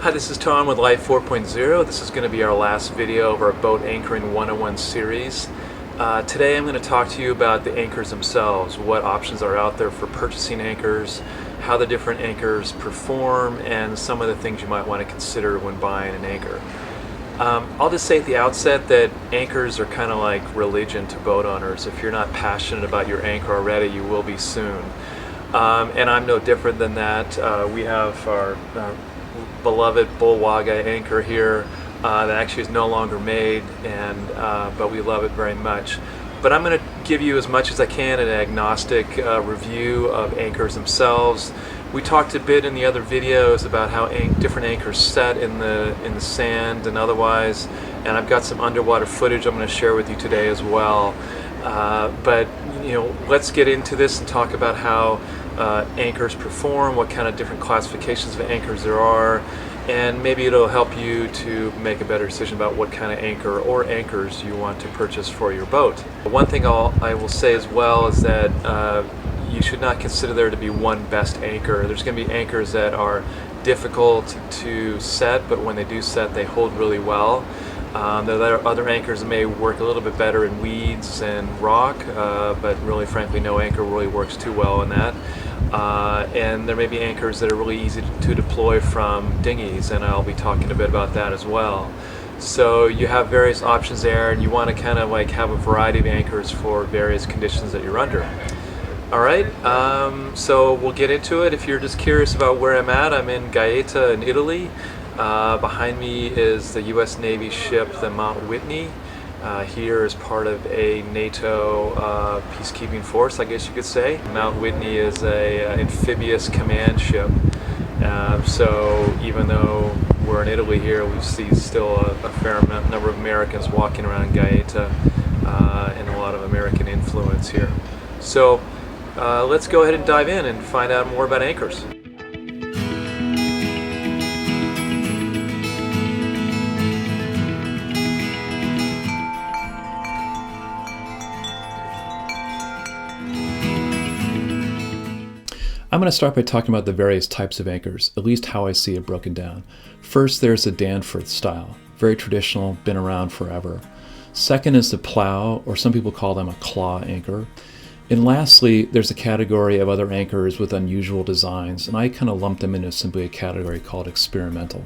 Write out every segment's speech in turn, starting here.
Hi, this is Tom with Life 4.0. This is going to be our last video of our Boat Anchoring 101 series. Today I'm going to talk to you about the anchors themselves, what options are out there for purchasing anchors, how the different anchors perform, and some of the things you might want to consider when buying an anchor. I'll just say at the outset that anchors are kind of like religion to boat owners. If you're not passionate about your anchor already, you will be soon. And I'm no different than that. We have our beloved Bullwaga anchor here that actually is no longer made, but we love it very much. But I'm going to give you as much as I can an agnostic review of anchors themselves. We talked a bit in the other videos about how different anchors set in the sand and otherwise, and I've got some underwater footage I'm going to share with you today as well. But let's get into this and talk about how anchors perform, what kind of different classifications of anchors there are, and maybe it'll help you to make a better decision about what kind of anchor or anchors you want to purchase for your boat. One thing I will say as well is that you should not consider there to be one best anchor. There's going to be anchors that are difficult to set, but when they do set, they hold really well. There are other anchors that may work a little bit better in weeds and rock, but really frankly no anchor really works too well in that. And there may be anchors that are really easy to deploy from dinghies, and I'll be talking a bit about that as well. So you have various options there, and you want to kind of like have a variety of anchors for various conditions that you're under. Alright, so we'll get into it. If you're just curious about where I'm at, I'm in Gaeta in Italy. Behind me is the U.S. Navy ship, the Mount Whitney. Here is part of a NATO peacekeeping force, I guess you could say. Mount Whitney is an amphibious command ship. So even though we're in Italy here, we see still a fair number of Americans walking around Gaeta and a lot of American influence here. So let's go ahead and dive in and find out more about anchors. I'm going to start by talking about the various types of anchors, at least how I see it broken down. First, there's the Danforth style, very traditional, been around forever. Second is the plow, or some people call them a claw anchor. And lastly, there's a category of other anchors with unusual designs, and I kind of lump them into simply a category called experimental.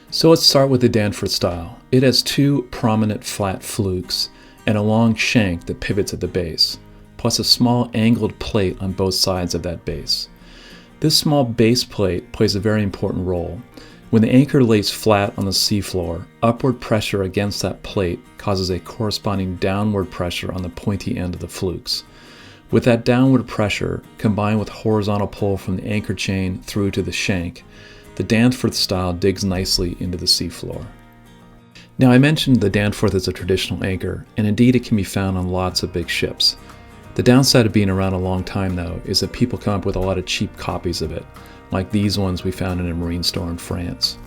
So let's start with the Danforth style. It has two prominent flat flukes and a long shank that pivots at the base, plus a small angled plate on both sides of that base. This small base plate plays a very important role. When the anchor lays flat on the seafloor, upward pressure against that plate causes a corresponding downward pressure on the pointy end of the flukes. With that downward pressure, combined with horizontal pull from the anchor chain through to the shank, the Danforth style digs nicely into the seafloor. Now, I mentioned the Danforth is a traditional anchor, and indeed it can be found on lots of big ships. The downside of being around a long time, though, is that people come up with a lot of cheap copies of it, like these ones we found in a marine store in France.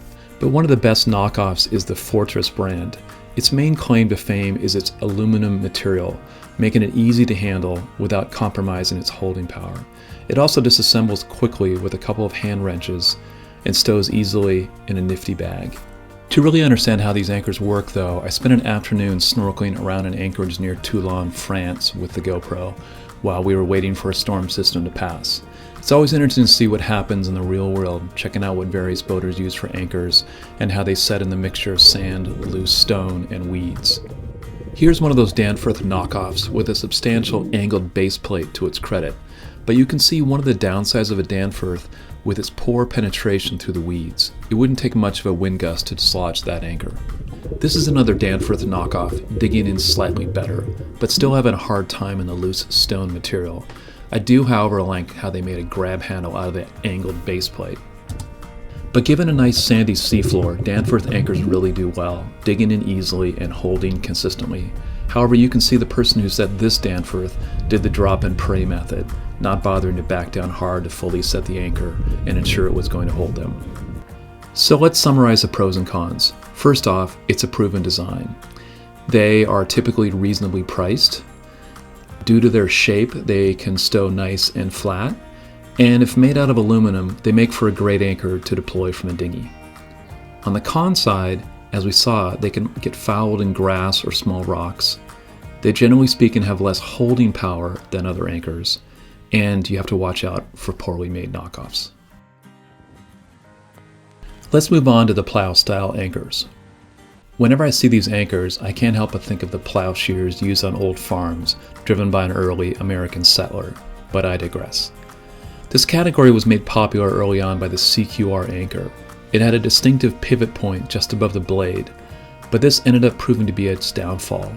But one of the best knockoffs is the Fortress brand. Its main claim to fame is its aluminum material, making it easy to handle without compromising its holding power. It also disassembles quickly with a couple of hand wrenches and stows easily in a nifty bag. To really understand how these anchors work, though, I spent an afternoon snorkeling around an anchorage near Toulon, France with the GoPro while we were waiting for a storm system to pass. It's always interesting to see what happens in the real world, checking out what various boaters use for anchors and how they set in the mixture of sand, loose stone, and weeds. Here's one of those Danforth knockoffs with a substantial angled base plate to its credit, but you can see one of the downsides of a Danforth with its poor penetration through the weeds. It wouldn't take much of a wind gust to dislodge that anchor. This is another Danforth knockoff, digging in slightly better, but still having a hard time in the loose stone material. I do, however, like how they made a grab handle out of the angled base plate. But given a nice sandy seafloor, Danforth anchors really do well, digging in easily and holding consistently. However, you can see the person who set this Danforth did the drop and pray method, not bothering to back down hard to fully set the anchor and ensure it was going to hold them. So let's summarize the pros and cons. First off, it's a proven design. They are typically reasonably priced. Due to their shape, they can stow nice and flat, and if made out of aluminum, they make for a great anchor to deploy from a dinghy. On the con side, as we saw, they can get fouled in grass or small rocks. They generally speaking have less holding power than other anchors, and you have to watch out for poorly made knockoffs. Let's move on to the plow style anchors. Whenever I see these anchors, I can't help but think of the plowshares used on old farms, driven by an early American settler, but I digress. This category was made popular early on by the CQR anchor. It had a distinctive pivot point just above the blade, but this ended up proving to be its downfall.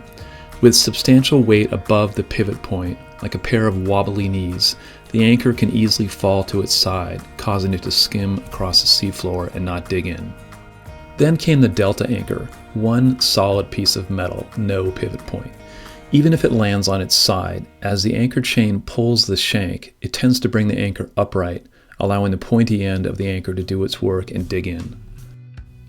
With substantial weight above the pivot point, like a pair of wobbly knees, the anchor can easily fall to its side, causing it to skim across the seafloor and not dig in. Then came the delta anchor, one solid piece of metal, no pivot point. Even if it lands on its side, as the anchor chain pulls the shank, it tends to bring the anchor upright, allowing the pointy end of the anchor to do its work and dig in.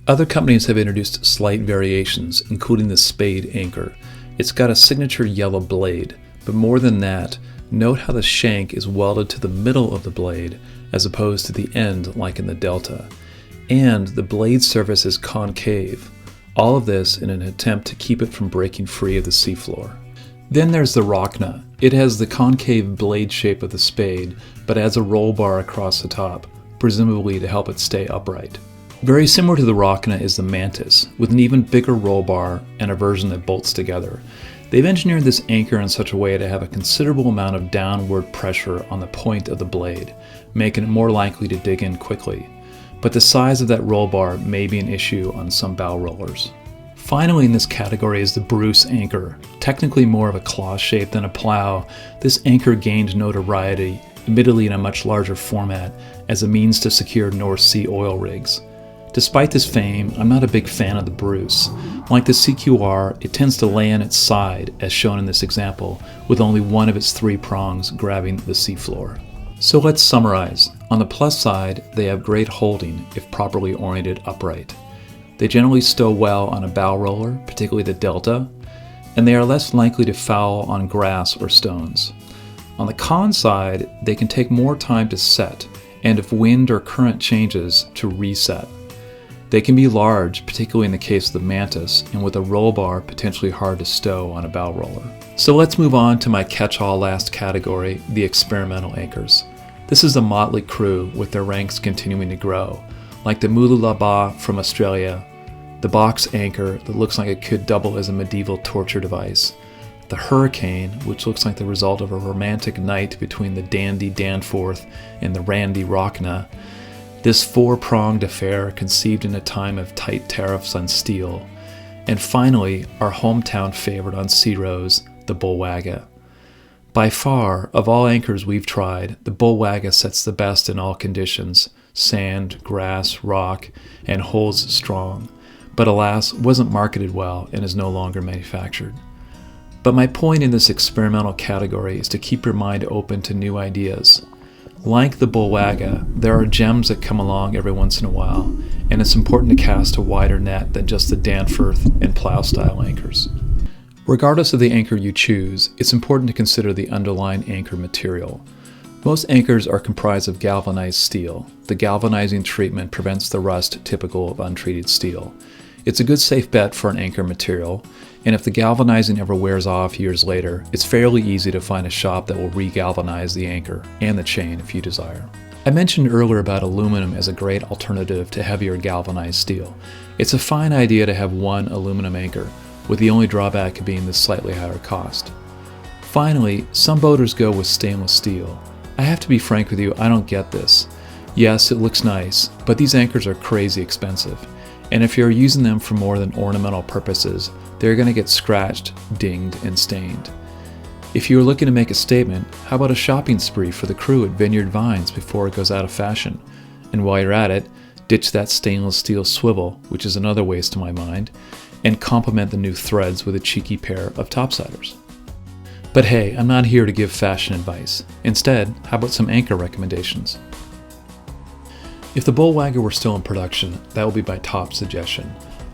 Other companies have introduced slight variations, including the spade anchor. It's got a signature yellow blade, but more than that, note how the shank is welded to the middle of the blade as opposed to the end like in the delta. And the blade surface is concave. All of this in an attempt to keep it from breaking free of the seafloor. Then there's the Rockna. It has the concave blade shape of the spade, but adds a roll bar across the top, presumably to help it stay upright. Very similar to the Rockna is the Mantis, with an even bigger roll bar and a version that bolts together. They've engineered this anchor in such a way to have a considerable amount of downward pressure on the point of the blade, making it more likely to dig in quickly. But the size of that roll bar may be an issue on some bow rollers. Finally in this category is the Bruce anchor. Technically more of a claw shape than a plow, this anchor gained notoriety, admittedly in a much larger format, as a means to secure North Sea oil rigs. Despite this fame, I'm not a big fan of the Bruce. Like the CQR, it tends to lay on its side, as shown in this example, with only one of its three prongs grabbing the seafloor. So let's summarize. On the plus side, they have great holding if properly oriented upright. They generally stow well on a bow roller, particularly the Delta, and they are less likely to foul on grass or stones. On the con side, they can take more time to set, and if wind or current changes, to reset. They can be large, particularly in the case of the Mantis, and with a roll bar potentially hard to stow on a bow roller. So let's move on to my catch-all last category, the experimental anchors. This is a motley crew with their ranks continuing to grow, like the Mooloolaba from Australia, the box anchor that looks like it could double as a medieval torture device, the Hurricane, which looks like the result of a romantic night between the dandy Danforth and the randy Rockna, this four-pronged affair conceived in a time of tight tariffs on steel, and finally our hometown favorite on Zeros, the Bullwagga. By far, of all anchors we've tried, the Bullwagga sets the best in all conditions, sand, grass, rock, and holds strong, but alas, wasn't marketed well and is no longer manufactured. But my point in this experimental category is to keep your mind open to new ideas. Like the Bullwagga, there are gems that come along every once in a while, and it's important to cast a wider net than just the Danforth and Plow Style anchors. Regardless of the anchor you choose, it's important to consider the underlying anchor material. Most anchors are comprised of galvanized steel. The galvanizing treatment prevents the rust typical of untreated steel. It's a good safe bet for an anchor material, and if the galvanizing ever wears off years later, it's fairly easy to find a shop that will re-galvanize the anchor and the chain if you desire. I mentioned earlier about aluminum as a great alternative to heavier galvanized steel. It's a fine idea to have one aluminum anchor, with the only drawback being the slightly higher cost. Finally, some boaters go with stainless steel. I have to be frank with you, I don't get this. Yes, it looks nice, but these anchors are crazy expensive. And if you're using them for more than ornamental purposes, they're going to get scratched, dinged, and stained. If you're looking to make a statement, how about a shopping spree for the crew at Vineyard Vines before it goes out of fashion? And while you're at it, ditch that stainless steel swivel, which is another waste to my mind, and complement the new threads with a cheeky pair of topsiders. But hey, I'm not here to give fashion advice. Instead, how about some anchor recommendations? If the Bullwagga were still in production, that would be my top suggestion.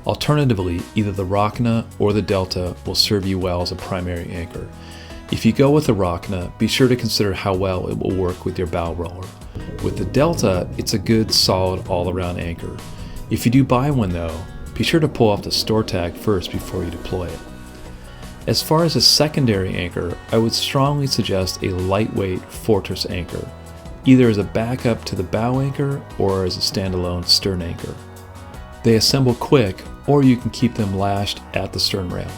Alternatively, either the Rockna or the Delta will serve you well as a primary anchor. If you go with the Rockna, be sure to consider how well it will work with your bow roller. With the Delta, it's a good, solid, all-around anchor. If you do buy one though, be sure to pull off the store tag first before you deploy it. As far as a secondary anchor, I would strongly suggest a lightweight fortress anchor, either as a backup to the bow anchor or as a standalone stern anchor. They assemble quick, or you can keep them lashed at the stern rail.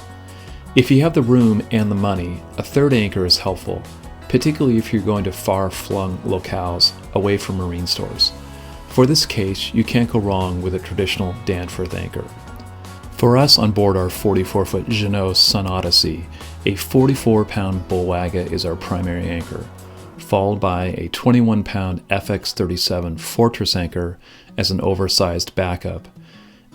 If you have the room and the money, a third anchor is helpful, particularly if you're going to far-flung locales away from marine stores. For this case, you can't go wrong with a traditional Danforth anchor. For us on board our 44-foot Jeanneau Sun Odyssey, a 44-pound bullwagga is our primary anchor, followed by a 21-pound FX37 Fortress anchor as an oversized backup,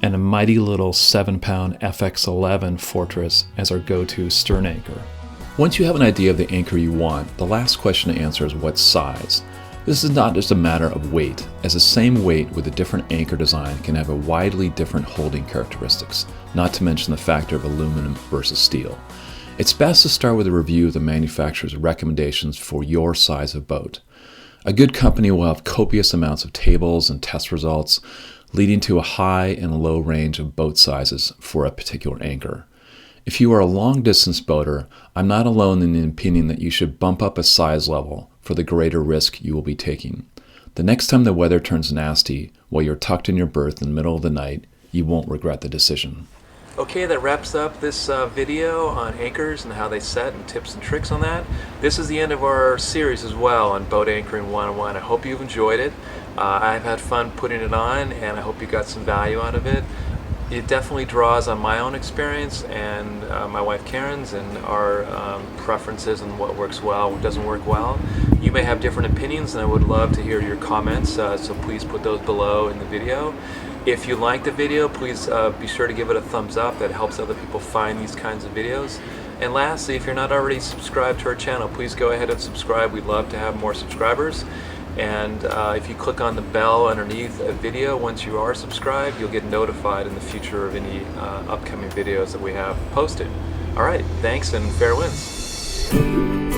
and a mighty little 7-pound FX11 Fortress as our go-to stern anchor. Once you have an idea of the anchor you want, the last question to answer is what size. This is not just a matter of weight, as the same weight with a different anchor design can have a widely different holding characteristics, not to mention the factor of aluminum versus steel. It's best to start with a review of the manufacturer's recommendations for your size of boat. A good company will have copious amounts of tables and test results, leading to a high and low range of boat sizes for a particular anchor. If you are a long-distance boater, I'm not alone in the opinion that you should bump up a size level for the greater risk you will be taking. The next time the weather turns nasty while you're tucked in your berth in the middle of the night, you won't regret the decision. Okay, that wraps up this video on anchors and how they set and tips and tricks on that. This is the end of our series as well on boat anchoring 101. I hope you've enjoyed it. I've had fun putting it on, and I hope you got some value out of it. It definitely draws on my own experience and my wife Karen's and our preferences and what works well, what doesn't work well. You may have different opinions, and I would love to hear your comments, so please put those below in the video. If you like the video, please be sure to give it a thumbs up. That helps other people find these kinds of videos. And lastly, if you're not already subscribed to our channel, please go ahead and subscribe. We'd love to have more subscribers. And if you click on the bell underneath a video, once you are subscribed, you'll get notified in the future of any upcoming videos that we have posted. All right, thanks and fair winds.